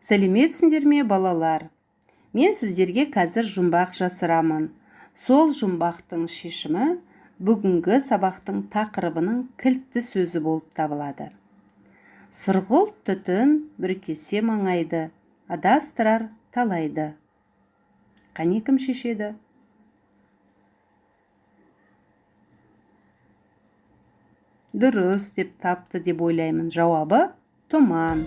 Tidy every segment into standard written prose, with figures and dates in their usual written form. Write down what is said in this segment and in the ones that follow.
Сәлеметсіңдер ме, балалар? Мен сіздерге қазір жұмбақ жасырамын. Сол жұмбақтың шешімі бүгінгі сабақтың тақырыбының кілтті сөзі болып табылады. Сұрғылт түтін бүркесе маңайды, адастырар талайды. Қане кім шешеді? Дұрыс деп тапты деп ойлаймын. Жауабы тұман.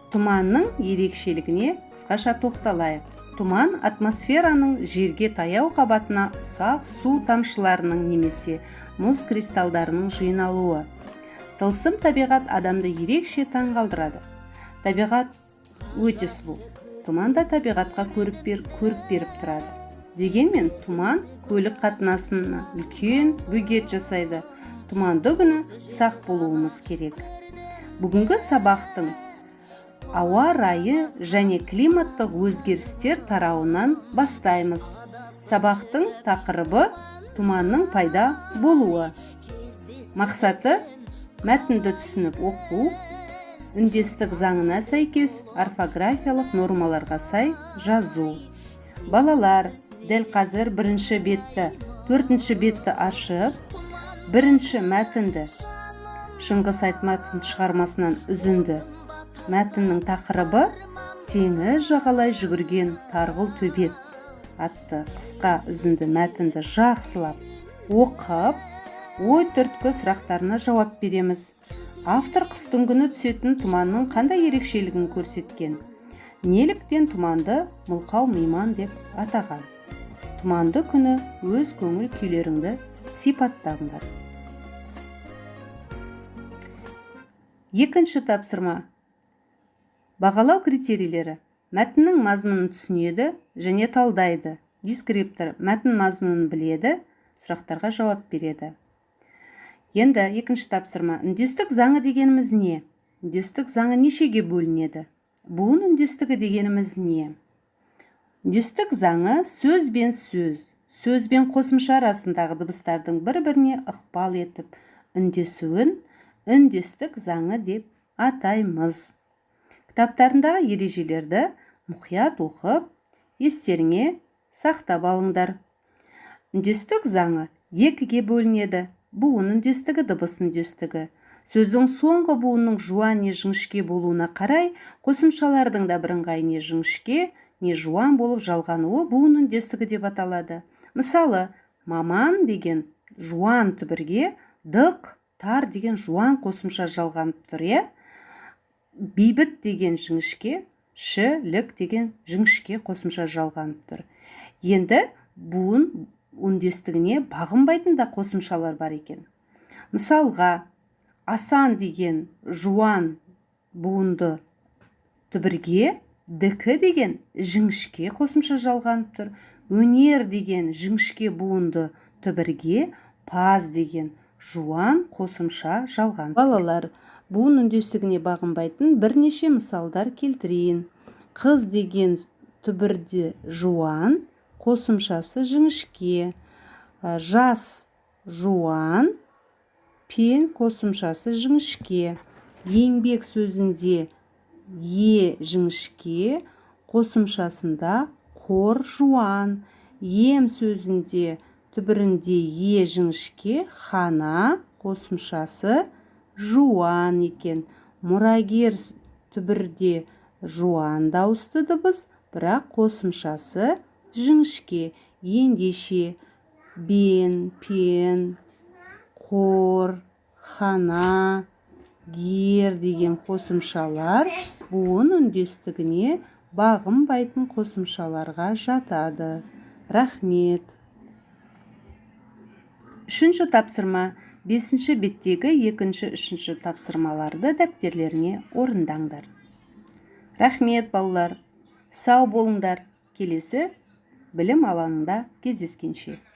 Тұманның ерекшелігіне қысқаша тоқталайық. Тұман атмосфераның жерге таяу қабатына ұсақ су тамшыларының немесе мұз кристалдарының жиналуы. Тылсым табиғат адамды ерекше таң қалдырады. Табиғат өте сұлу. Тұман да табиғатқа көрік беріп тұрады. Дегенмен тұман көлік қатынасына үлкен бөгет жасайды. Тұманды күні сақ болуымыз керек. Бүгінгі сабақтың ауа райы және климаттық өзгерістер тарауынан бастаймыз. Сабақтың тақырыбы тұманның пайда болуы. Мақсаты мәтінді түсініп оқу, үндестік заңына сәйкес орфографиялық нормаларға сай жазу. Балалар, дәл қазір бірінші бетті, төртінші бетті ашып, бірінші мәтінді, Шыңғыс Айтматовтың шығармасынан үзінді. Мәтіннің тақырыбы «Теңіз жағалай жүгірген тарғыл төбет» атты қысқа үзінді мәтінді жақсылап оқып, ой түрткі сұрақтарына жауап береміз. Автор қыстың күні түсетін тұманның қандай ерекшелігін көрсеткен? Неліктен тұманды мылқау мейман деп атаған? Тұманды күні өз көңіл күйлеріңді сипаттаңдар. Екінші тапсырма. Бағалау критерийлері. Мәтіннің мазмұнын түсінеді және талдайды. Дескриптор мәтін мазмұнын біледі, сұрақтарға жауап береді. Енді екінші тапсырма. Үндестік заңы дегеніміз не? Үндестік заңы нешеге бөлінеді? Буын үндестігі дегеніміз не? Үндестік заңы сөз бен қосымша арасындағы дыбыстардың бір-біріне ықпал етіп үндесуін үндестік заңы деп атаймыз. Кітаптарындағы ережелерді мұқият оқып, естеріңе сақтап алыңдар. Үндестік заңы екіге бөлінеді. Буын үндестігі, дыбыс үндестігі. Сөздің соңғы буынның жуан не жіңішке болуына қарай, қосымшалардың да бірыңғай не жіңішке, не жуан болып жалғануы буын үндестігі деп аталады. Мысалы, маман деген жуан түбірге, дық, тар деген жуан қосымша жалғанып тұр. Бейбіт деген жіңішке, шілік деген жіңішке қосымша жалғанып тұр. Енді буын үндестігіне бағынбайтын да қосымшалар бар екен. Мысалға, асан деген жуан буынды түбірге, дікі деген жіңішке қосымша жалғанып тұр. Өнер деген жіңішке буынды түбірге, паз деген жуан қосымша жалғанып тұр. Балалар, буын үндестігіне бағынбайтын бірнеше мысалдар келтірейін. Қыз деген түбірде жуан, қосымшасы жіңішке. Жас жуан, пен қосымшасы жіңішке. Еңбек сөзінде е жіңішке, қосымшасында қор жуан. Ем сөзінде түбірінде е жіңішке, хана қосымшасы жуан екен. Мұрагер түбірде жуан дауысты дыбыс, бірақ қосымшасы жіңішке. Ендеше бен, пен, қор, хана, гер деген қосымшалар буын үндестігіне бағынбайтын қосымшаларға жатады. Рахмет. Үшінші тапсырма. Бесінші беттегі екінші, үшінші тапсырмаларды дәптерлеріне орындаңдар. Рахмет, балалар. Сау болыңдар. Келесі білім алаңында кездескенше.